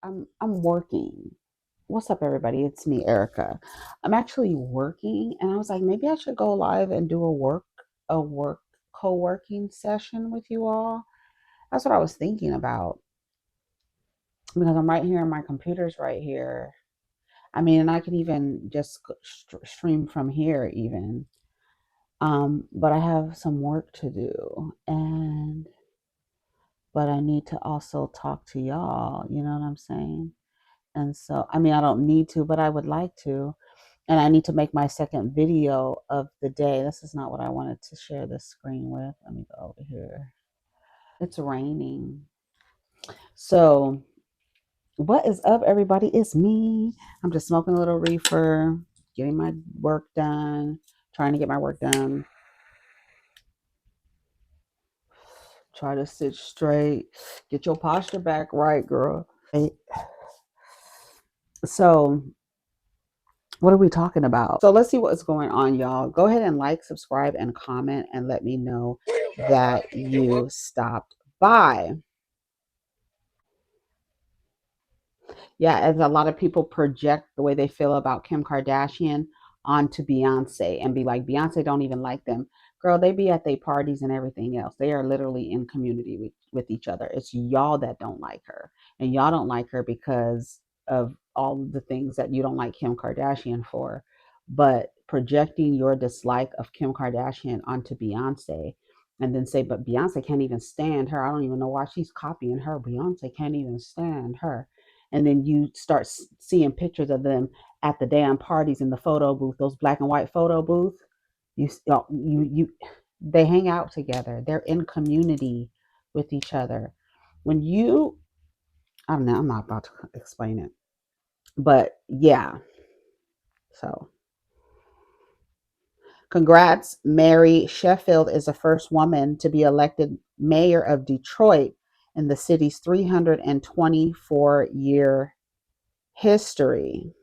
I'm working. What's up, everybody? It's me, Erica. I'm actually working, and I was like, maybe I should go live and do a work co-working session with you all. That's what I was thinking about because I'm right here, and my computer's right here. I mean, and I can even just stream from here, even. But I have some work to do, and but I need to also talk to y'all. You know what I'm saying? And so, I mean, I don't need to, but I would like to. And I need to make my second video of the day. This is not what I wanted to share this screen with. Let me go over here. It's raining. So, what is up, everybody? It's me. I'm just smoking a little reefer, getting my work done, trying to get my work done. Try to sit straight. Get your posture back right, girl. So, what are we talking about? So let's see what's going on, y'all. Go ahead and like, subscribe, and comment, and let me know that you stopped by. Yeah, as a lot of people project the way they feel about Kim Kardashian onto Beyonce and be like, Beyonce don't even like them. Girl, they be at their parties and everything else. They are literally in community with each other. It's y'all that don't like her. And y'all don't like her because of all of the things that you don't like Kim Kardashian for. But projecting your dislike of Kim Kardashian onto Beyonce and then say, but Beyonce can't even stand her. I don't even know why she's copying her. Beyonce can't even stand her. And then you start seeing pictures of them at the damn parties in the photo booth, those black and white photo booth. You they hang out together. They're in community with each other. When you, I don't know, I'm not about to explain it, but yeah. So congrats, Mary Sheffield is the first woman to be elected mayor of Detroit in the city's 324-year history.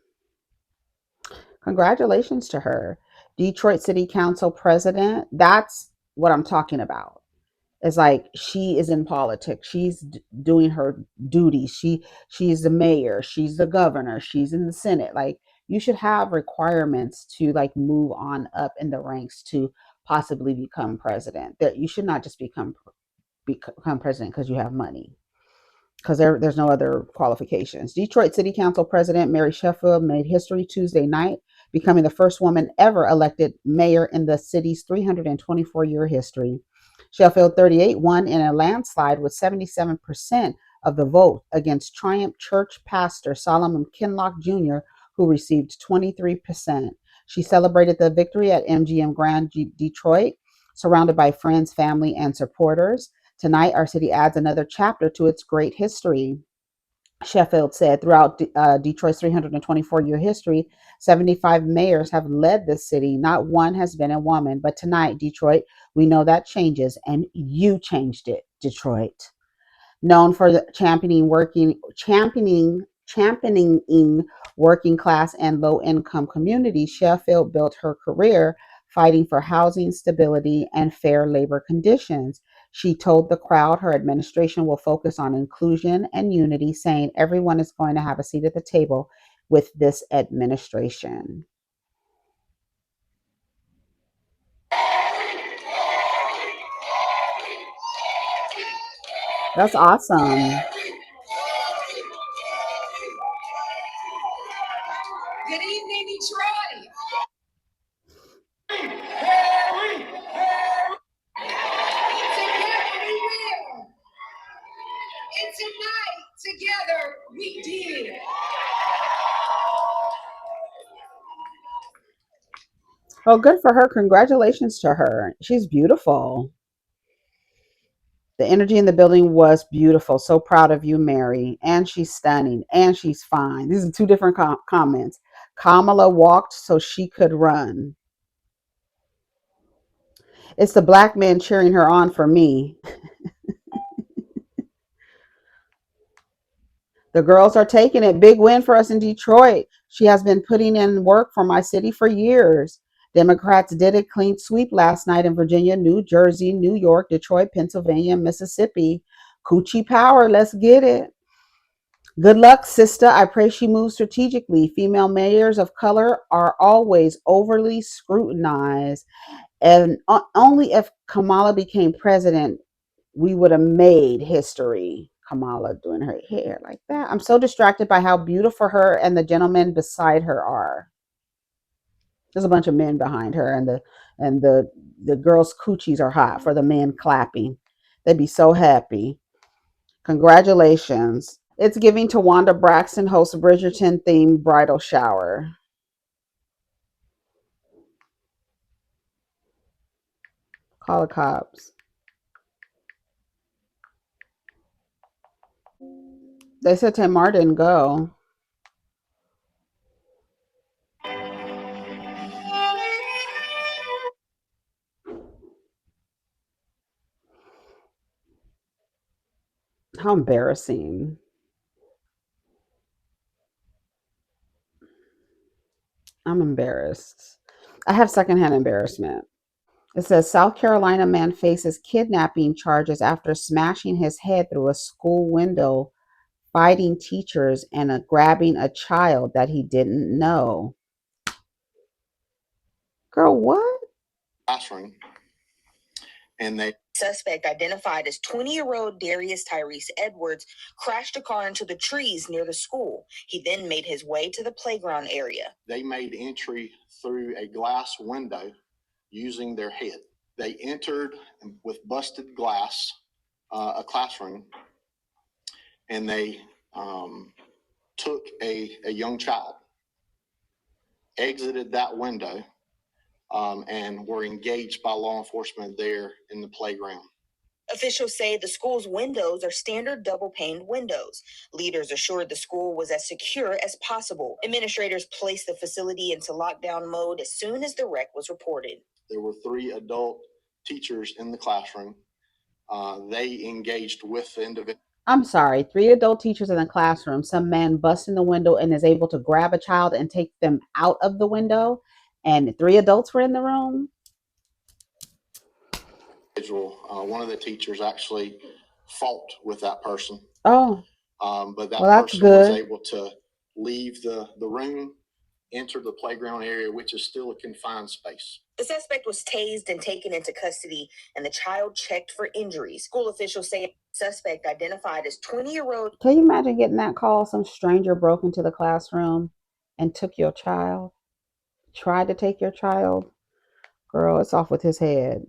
Congratulations to her. Detroit City Council president. That's what I'm talking about. It's like she is in politics. She's doing her duties. She's the mayor. She's the governor. She's in the Senate. Like you should have requirements to like move on up in the ranks to possibly become president. That you should not just become president because you have money because there's no other qualifications. Detroit City Council President Mary Sheffield made history Tuesday night, becoming the first woman ever elected mayor in the city's 324-year history. Sheffield 38 won in a landslide with 77% of the vote against Triumph Church pastor Solomon Kinlock Jr., who received 23%. She celebrated the victory at MGM Grand Detroit, surrounded by friends, family, and supporters. Tonight, our city adds another chapter to its great history, Sheffield said. Throughout Detroit's 324-year history, 75 mayors have led the city. Not one has been a woman. But tonight, Detroit, we know that changes, and you changed it, Detroit. Known for the championing working class and low income communities, Sheffield built her career fighting for housing stability and fair labor conditions. She told the crowd her administration will focus on inclusion and unity, saying everyone is going to have a seat at the table with this administration. That's awesome. Good evening, Detroit. And tonight, together, we did. Oh, good for her. Congratulations to her. She's beautiful. The energy in the building was beautiful. So proud of you, Mary. And she's stunning. And she's fine. These are two different comments. Kamala walked so she could run. It's the black men cheering her on for me. The girls are taking it. Big win for us in Detroit. She has been putting in work for my city for years. Democrats did a clean sweep last night in Virginia, New Jersey, New York, Detroit, Pennsylvania, Mississippi. Coochie power. Let's get it. Good luck, sister. I pray she moves strategically. Female mayors of color are always overly scrutinized. And only if Kamala became president, we would have made history. Kamala doing her hair like that. I'm so distracted by how beautiful her and the gentlemen beside her are. There's a bunch of men behind her, and the girls' coochies are hot for the men clapping. They'd be so happy. Congratulations. It's giving to Wanda Braxton hosts Bridgerton themed bridal shower. Call the cops. They said Tamar didn't go. How embarrassing. I'm embarrassed. I have secondhand embarrassment. It says South Carolina man faces kidnapping charges after smashing his head through a school window, fighting teachers, and grabbing a child that he didn't know. Girl, what? Classroom, and the suspect, identified as 20-year-old Darius Tyrese Edwards, crashed a car into the trees near the school. He then made his way to the playground area. They made entry through a glass window using their head. They entered with busted glass, a classroom, and they took a young child, exited that window, and were engaged by law enforcement there in the playground. Officials say the school's windows are standard double-paned windows. Leaders assured the school was as secure as possible. Administrators placed the facility into lockdown mode as soon as the wreck was reported. There were 3 adult teachers in the classroom. They engaged with the individual. I'm sorry, 3 adult teachers in the classroom. Some man busts in the window and is able to grab a child and take them out of the window. And 3 adults were in the room. One of the teachers actually fought with that person. Oh, but that well, that's person good. was able to leave the room, enter the playground area, which is still a confined space. The suspect was tased and taken into custody, and the child checked for injuries. School officials say the suspect, identified as 20-year-old. Can you imagine getting that call? Some stranger broke into the classroom and took your child, tried to take your child. Girl, it's off with his head.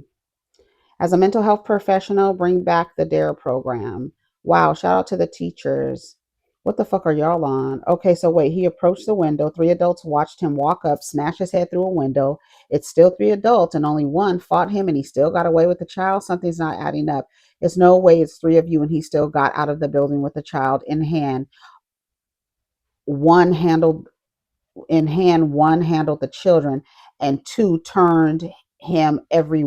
As a mental health professional, bring back the DARE program. Wow, shout out to the teachers. What the fuck are y'all on? Okay, so wait, he approached the window. 3 adults watched him walk up, smash his head through a window. It's still 3 adults, and only one fought him, and he still got away with the child. Something's not adding up. It's no way it's 3 of you, and he still got out of the building with the child in hand. One handled one handled the children, and 2 turned him every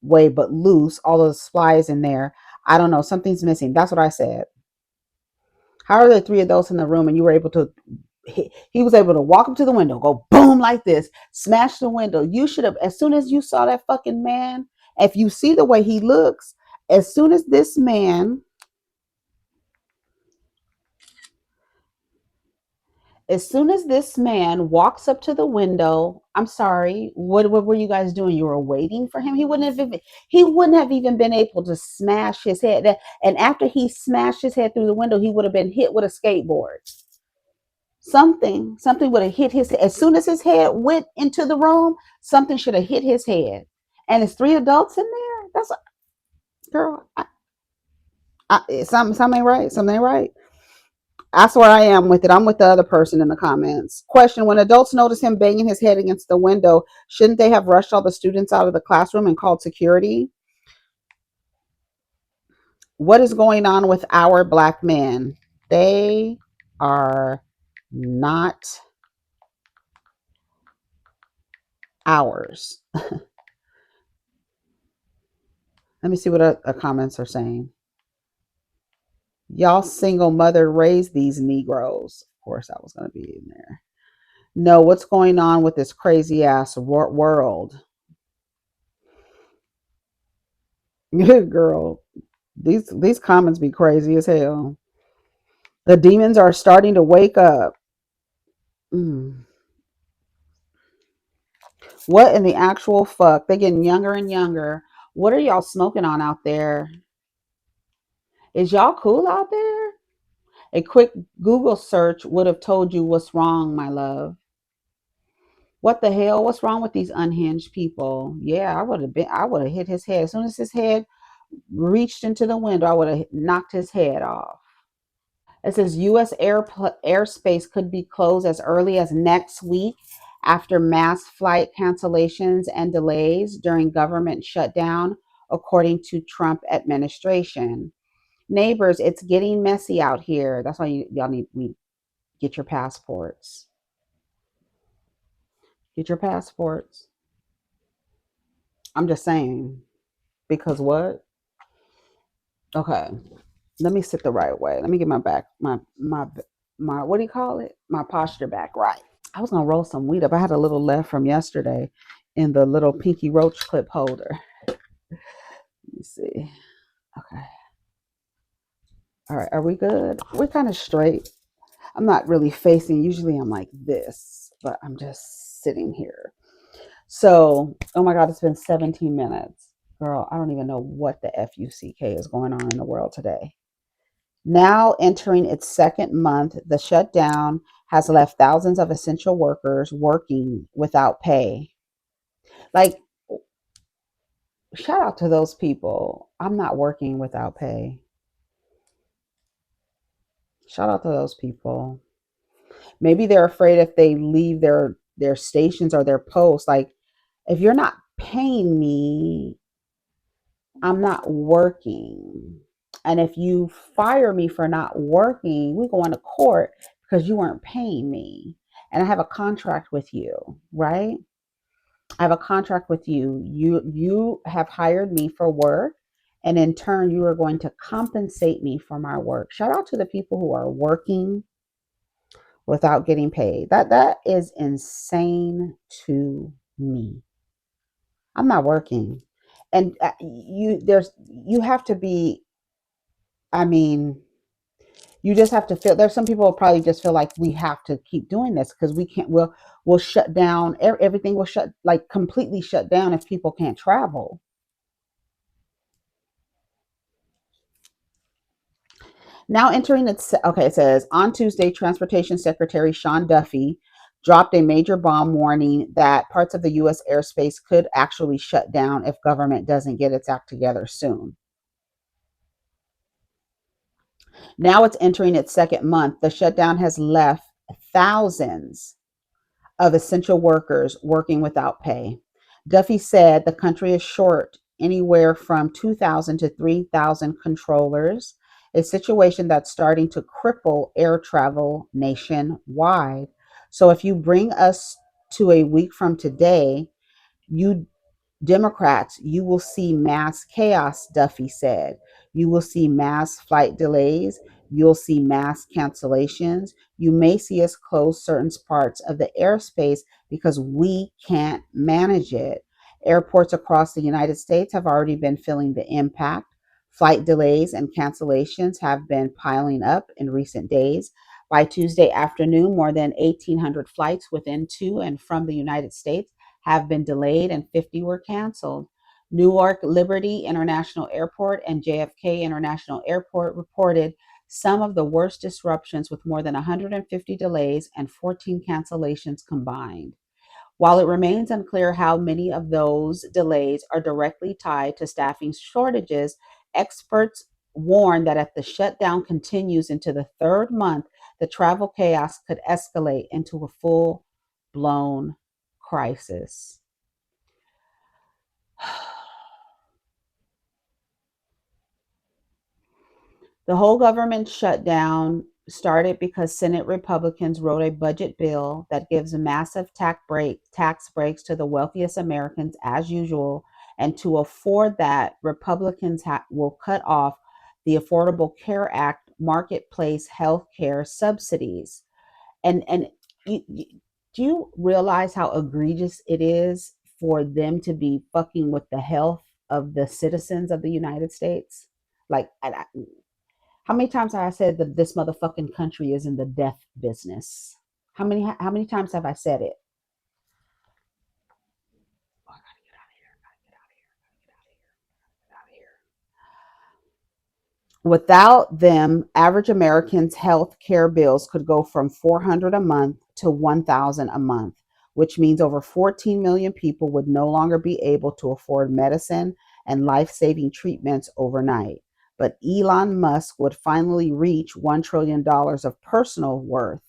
way but loose. All those supplies in there. I don't know. Something's missing. That's what I said. How are there 3 adults in the room and you were able to? He was able to walk up to the window, go boom like this, smash the window. You should have, as soon as you saw that fucking man, if you see the way he looks, as soon as this man walks up to the window, I'm sorry, what were you guys doing? You were waiting for him. He wouldn't have even been able to smash his head. And after he smashed his head through the window, he would have been hit with a skateboard. Something would have hit his head. As soon as his head went into the room, something should have hit his head. And it's 3 adults in there. That's girl. Something ain't right. Something ain't right. That's where I am with it. I'm with the other person in the comments. Question: when adults notice him banging his head against the window, shouldn't they have rushed all the students out of the classroom and called security? What is going on with our black men? They are not ours. Let me see what the comments are saying. Y'all single mother raised these Negroes. Of course, I was going to be in there. No, what's going on with this crazy ass world? Girl, these comments be crazy as hell. The demons are starting to wake up. Mm. What in the actual fuck? They're getting younger and younger. What are y'all smoking on out there? Is y'all cool out there? A quick Google search would have told you what's wrong, my love. What the hell? What's wrong with these unhinged people? Yeah, I would have hit his head. As soon as his head reached into the window, I would have knocked his head off. It says U.S. airspace could be closed as early as next week after mass flight cancellations and delays during government shutdown, according to Trump administration. Neighbors, it's getting messy out here. That's why y'all need to get your passports. Get your passports. I'm just saying. Because what? Okay. Let me sit the right way. Let me get my back, my what do you call it? My posture back right. I was gonna roll some weed up. I had a little left from yesterday in the little pinky roach clip holder. Let me see. Okay. All right. Are we good? We're kind of straight. I'm not really facing. Usually I'm like this, but I'm just sitting here. So, oh my God, it's been 17 minutes. Girl, I don't even know what the FUCK is going on in the world today. Now entering its second month, the shutdown has left thousands of essential workers working without pay. Like, shout out to those people. I'm not working without pay. Shout out to those people. Maybe they're afraid if they leave their stations or their posts, like if you're not paying me, I'm not working. And if you fire me for not working, we go into court because you weren't paying me. And I have a contract with you, right? I have a contract with you. You have hired me for work, and in turn you are going to compensate me for my work. Shout out to the people who are working without getting paid. That is insane to me. I'm not working. And you have to be, I mean, you just have to feel, there's some people who probably just feel like we have to keep doing this because we can't, we'll shut down, everything will shut, like completely shut down if people can't travel. Now entering its, okay, it says on Tuesday, Transportation Secretary Sean Duffy dropped a major bomb warning that parts of the U.S. airspace could actually shut down if government doesn't get its act together soon. Now it's entering its second month. The shutdown has left thousands of essential workers working without pay. Duffy said the country is short anywhere from 2,000 to 3,000 controllers, a situation that's starting to cripple air travel nationwide. So if you bring us to a week from today, you Democrats, you will see mass chaos, Duffy said. You will see mass flight delays. You'll see mass cancellations. You may see us close certain parts of the airspace because we can't manage it. Airports across the United States have already been feeling the impact. Flight delays and cancellations have been piling up in recent days. By Tuesday afternoon, more than 1,800 flights within to and from the United States have been delayed and 50 were canceled. Newark Liberty International Airport and JFK International Airport reported some of the worst disruptions with more than 150 delays and 14 cancellations combined. While it remains unclear how many of those delays are directly tied to staffing shortages, experts warn that if the shutdown continues into the third month, the travel chaos could escalate into a full blown crisis. The whole government shutdown started because Senate Republicans wrote a budget bill that gives massive tax breaks to the wealthiest Americans as usual. And to afford that, Republicans will cut off the Affordable Care Act marketplace health care subsidies. And you, do you realize how egregious it is for them to be fucking with the health of the citizens of the United States? Like, How many times have I said that this motherfucking country is in the death business? How many times have I said it? Oh, I gotta get out of here. I gotta get out of here. I gotta get out of here. Without them, average Americans' health care bills could go from 400 a month to 1,000 a month, which means over 14 million people would no longer be able to afford medicine and life-saving treatments overnight. But Elon Musk would finally reach $1 trillion of personal worth.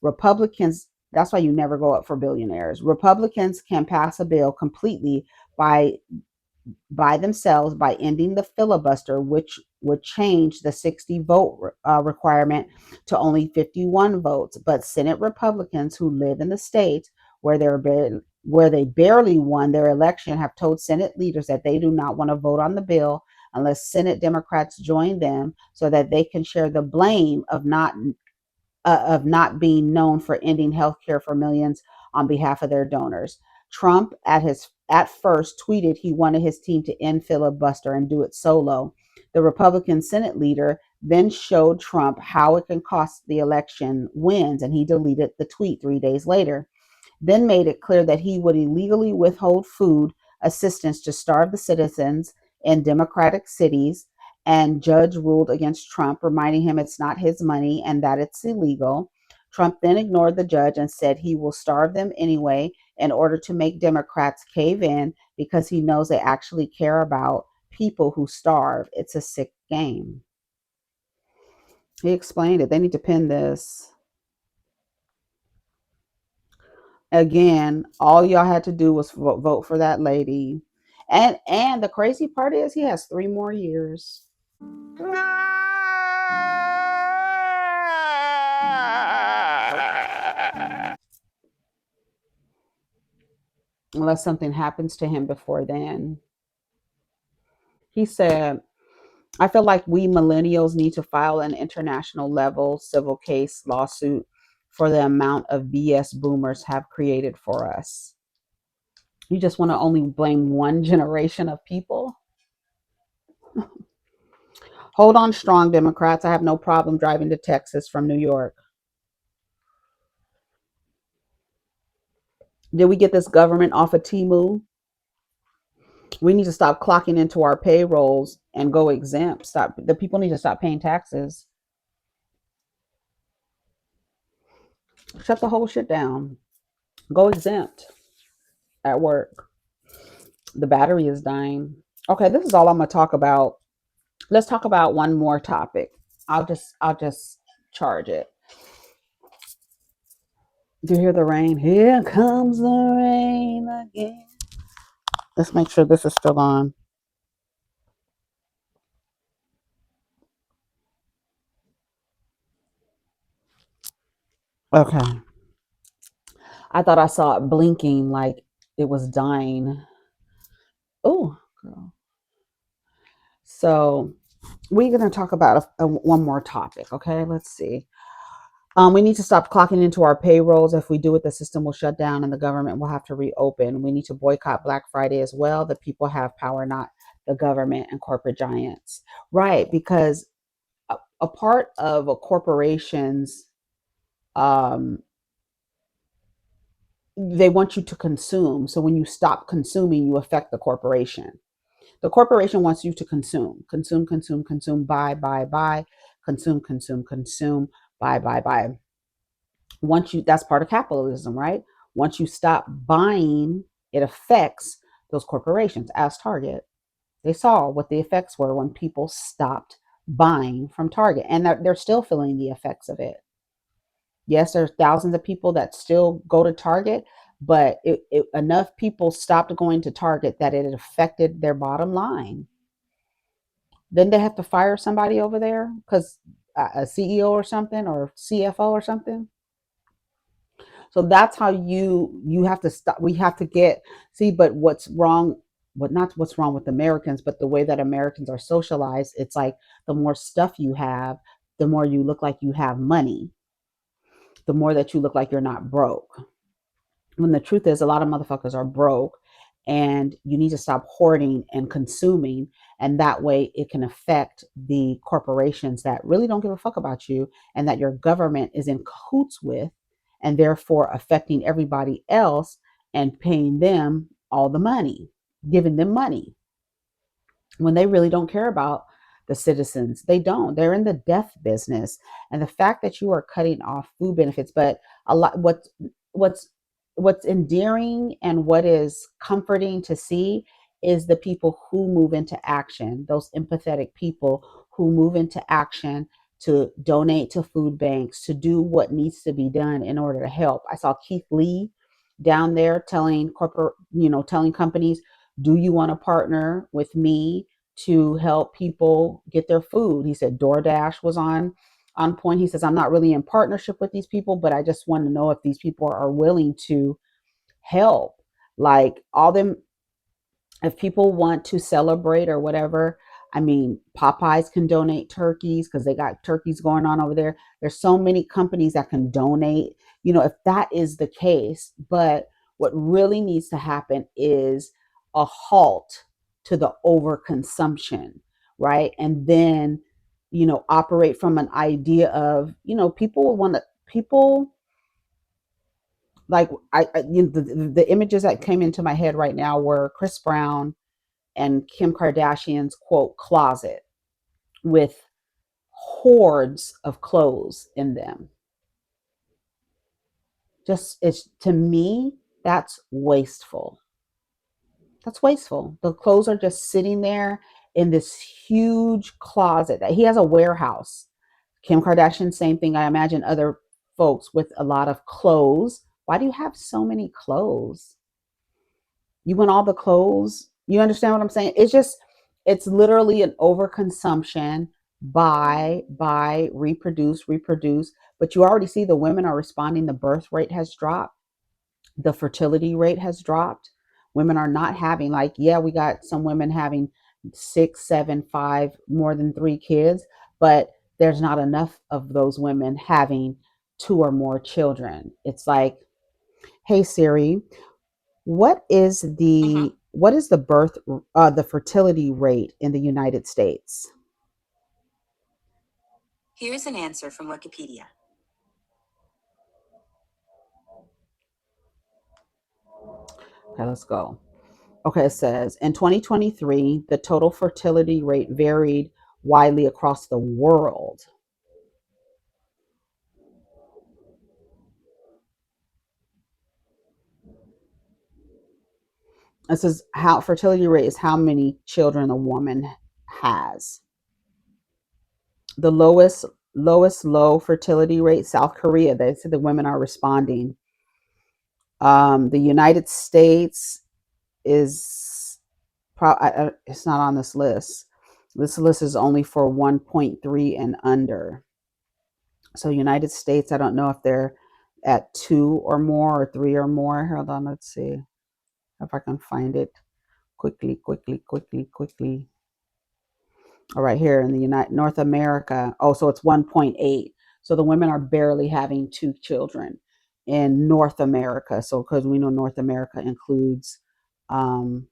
Republicans, that's why you never go up for billionaires. Republicans can pass a bill completely by themselves by ending the filibuster, which would change the 60 vote requirement to only 51 votes. But Senate Republicans who live in the states where they barely won their election have told Senate leaders that they do not want to vote on the bill unless Senate Democrats join them so that they can share the blame of not being known for ending health care for millions on behalf of their donors. Trump at first tweeted he wanted his team to end filibuster and do it solo. The Republican Senate leader then showed Trump how it can cost the election wins, and he deleted the tweet 3 days later, then made it clear that he would illegally withhold food assistance to starve the citizens in Democratic cities. And judge ruled against Trump, reminding him it's not his money and that it's illegal. Trump then ignored the judge and said he will starve them anyway in order to make Democrats cave in because he knows they actually care about people who starve. It's a sick game. He explained it. They need to pin this. Again, all y'all had to do was vote for that lady. And the crazy part is he has 3 more years. Unless something happens to him before then. He said, I feel like we millennials need to file an international level civil case lawsuit for the amount of BS boomers have created for us. You just want to only blame one generation of people? Hold on strong, Democrats. I have no problem driving to Texas from New York. Did we get this government off of Timu? We need to stop clocking into our payrolls and go exempt. Stop. The people need to stop paying taxes. Shut the whole shit down. Go exempt at work. The battery is dying. Okay, this is all I'm gonna talk about. Let's talk about one more topic. I'll just charge it. Do you hear the rain? Here comes the rain again. Let's make sure this is still on. Okay. I thought I saw it blinking like it was dying. Oh, girl. So we're going to talk about one more topic. Okay, let's see. We need to stop clocking into our payrolls. If we do it, the system will shut down and the government will have to reopen. We need to boycott Black Friday as well. The people have power, not the government and corporate giants. Right, because a part of a corporation's they want you to consume. So when you stop consuming, you affect the corporation. The corporation wants you to consume, consume, consume, consume, buy, consume, consume, consume, buy. That's part of capitalism, right? Once you stop buying, it affects those corporations. As Target, they saw what the effects were when people stopped buying from Target, and they're still feeling the effects of it. Yes, there's thousands of people that still go to Target, but enough people stopped going to Target that it affected their bottom line. Then they have to fire somebody over there because a CEO or something or CFO or something. So that's how you have to stop. We have to get see. But what's wrong? What not what's wrong with Americans, but the way that Americans are socialized. It's like the more stuff you have, the more you look like you have money. The more that you look like you're not broke. When the truth is, a lot of motherfuckers are broke, and you need to stop hoarding and consuming, and that way it can affect the corporations that really don't give a fuck about you and that your government is in cahoots with, and therefore affecting everybody else and paying them all the money, giving them money when they really don't care about the citizens. They don't. They're in the death business. And the fact that you are cutting off food benefits, but a lot what's what's endearing and what is comforting to see is the people who move into action, those empathetic people who move into action to donate to food banks, to do what needs to be done in order to help. I saw Keith Lee down there telling companies, do you want to partner with me to help people get their food? He said DoorDash was on point. He says, I'm not really in partnership with these people, but I just want to know if these people are willing to help. Like all them, if people want to celebrate or whatever, I mean, Popeyes can donate turkeys because they got turkeys going on over there. There's so many companies that can donate, if that is the case. But what really needs to happen is a halt to the overconsumption, right? And then, operate from an idea of, people want to, people like, the images that came into my head right now were Chris Brown and Kim Kardashian's quote closet with hordes of clothes in them. Just, it's, to me, that's wasteful. That's wasteful. The clothes are just sitting there in this huge closet that he has a warehouse. Kim Kardashian, same thing. I imagine other folks with a lot of clothes. Why do you have so many clothes? You want all the clothes? You understand what I'm saying? It's literally an overconsumption. Buy, reproduce. But you already see the women are responding. The birth rate has dropped. The fertility rate has dropped. Women are not having, like, yeah, we got some women having 6, 7, 5, more than 3 kids, but there's not enough of those women having 2 or more children. It's like, hey Siri, what is the the fertility rate in the United States? Here's an answer from Wikipedia. Okay, let's go. Okay, it says in 2023, the total fertility rate varied widely across the world. It says how fertility rate is how many children a woman has. The lowest low fertility rate, South Korea. They said the women are responding. The United States is it's not on this list. This list is only for 1.3 and under. So United States, I don't know if they're at 2 or more or 3 or more. Hold on, let's see if I can find it quickly. All right, here in the North America. Oh, so it's 1.8. So the women are barely having 2 children in North America. So because we know North America includes um,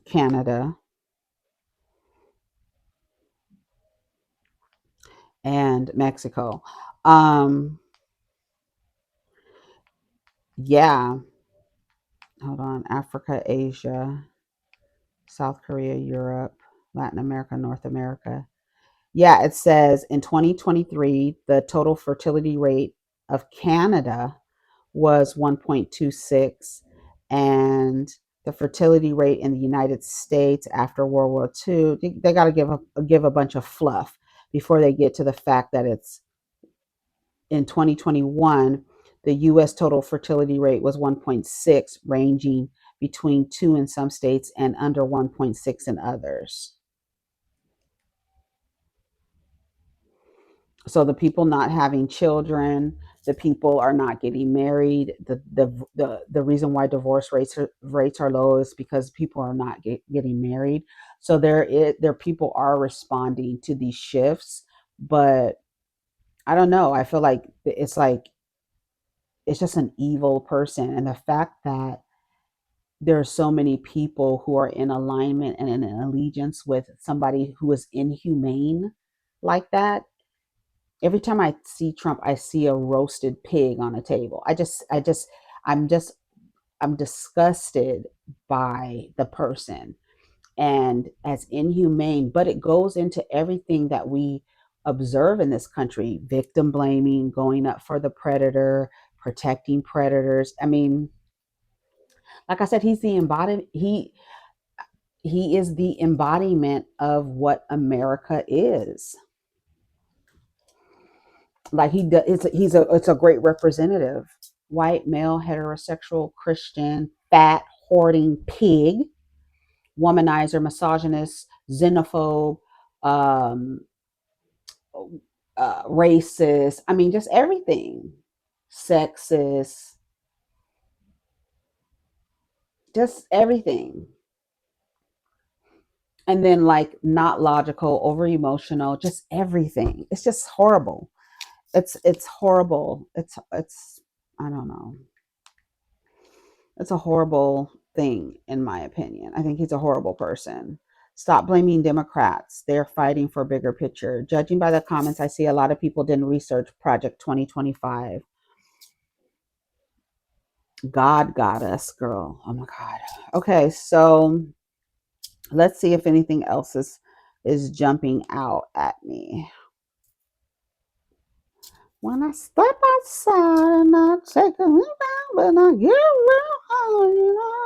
Canada and Mexico. Um, yeah, hold on. Africa, Asia, South Korea, Europe, Latin America, North America. Yeah, it says in 2023, the total fertility rate of Canada was 1.26, and the fertility rate in the United States after World War II, they got to give a bunch of fluff before they get to the fact that it's in 2021, the US total fertility rate was 1.6, ranging between 2 in some states and under 1.6 in others. So the people not having children, the people are not getting married. The reason why divorce rates are low is because people are not getting married. So there people are responding to these shifts, but I don't know. I feel like it's just an evil person, and the fact that there are so many people who are in alignment and in allegiance with somebody who is inhumane like that. Every time I see Trump, I see a roasted pig on a table. I'm just, I'm disgusted by the person and as inhumane, but it goes into everything that we observe in this country: victim blaming, going up for the predator, protecting predators. I mean, like I said, he's the embodiment. He is the embodiment of what America is. Like he does, it's a great representative. White male, heterosexual, Christian, fat, hoarding pig, womanizer, misogynist, xenophobe, um, racist. I mean, just everything. Sexist, just everything. And then like not logical, over emotional, just everything. It's just horrible. It's horrible. It's I don't know. It's a horrible thing in my opinion. I think he's a horrible person. Stop blaming Democrats. They're fighting for a bigger picture. Judging by the comments, I see a lot of people didn't research Project 2025. God got us, girl. Oh my God. Okay, so let's see if anything else is jumping out at me. When I step outside and I take a look down, but I get real high, you know.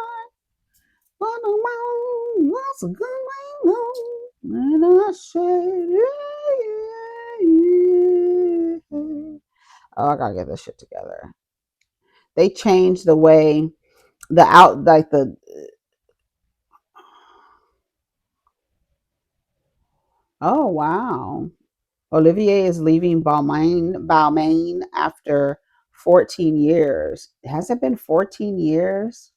But the mountain was a good way long, and I said, yeah. Oh, I gotta get this shit together. They changed the way the out like the. Oh wow. Olivier is leaving Balmain after 14 years. Has it been 14 years?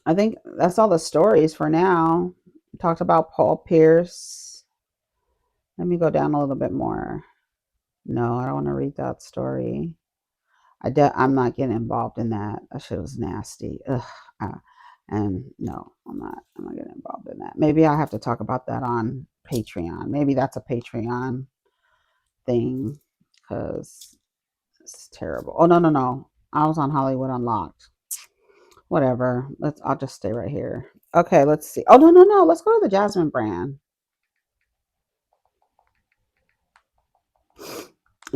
I think that's all the stories for now. We talked about Paul Pierce. Let me go down a little bit more. No, I don't want to read that story. I'm not getting involved in that. That shit was nasty. Ugh. And no, I'm not. I'm not getting involved in that. Maybe I have to talk about that on Patreon. Maybe that's a Patreon thing because it's terrible. Oh no, no, no. I was on Hollywood Unlocked. Whatever. I'll just stay right here. Okay, let's see. Oh no, no, no. Let's go to the Jasmine brand.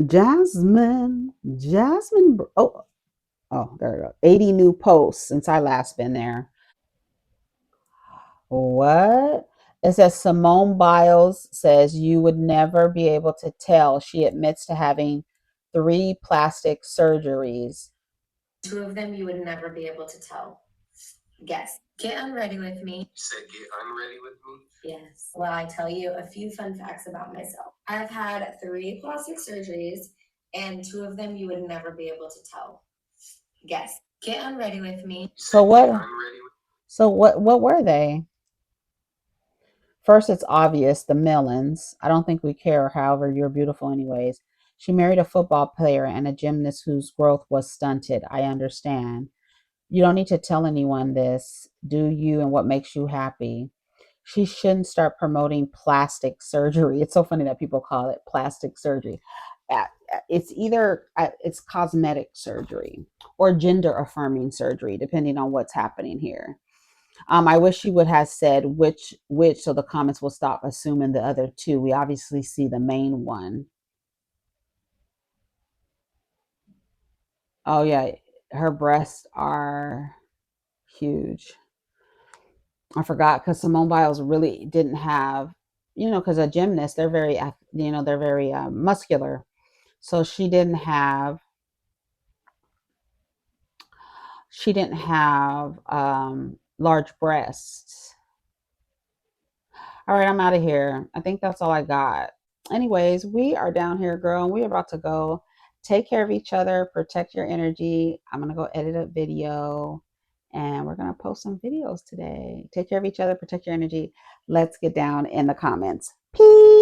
Jasmine. Oh, oh, there we go. 80 new posts since I last been there. What? It says Simone Biles says you would never be able to tell. She admits to having 3 plastic surgeries. Two of them you would never be able to tell. Guess. Get unready with me. You said get unready with me? Yes. Well, I tell you a few fun facts about myself. I've had 3 plastic surgeries, and 2 of them you would never be able to tell. Guess. Get unready with me. So what? So what were they? First, it's obvious the Millens. I don't think we care. However, you're beautiful anyways. She married a football player and a gymnast whose growth was stunted. I understand. You don't need to tell anyone this. Do you and what makes you happy? She shouldn't start promoting plastic surgery. It's so funny that people call it plastic surgery. It's either it's cosmetic surgery or gender affirming surgery, depending on what's happening here. I wish she would have said which, so the comments will stop assuming the other two. We obviously see the main one. Oh yeah, her breasts are huge. I forgot because Simone Biles really didn't have, because a gymnast, they're very, they're very muscular. So she didn't have large breasts. All right, I'm out of here. I think that's all I got. Anyways, we are down here, girl, and we're about to go. Take care of each other, protect your energy. I'm gonna go edit a video and we're gonna post some videos today. Take care of each other, protect your energy. Let's get down in the comments. Peace.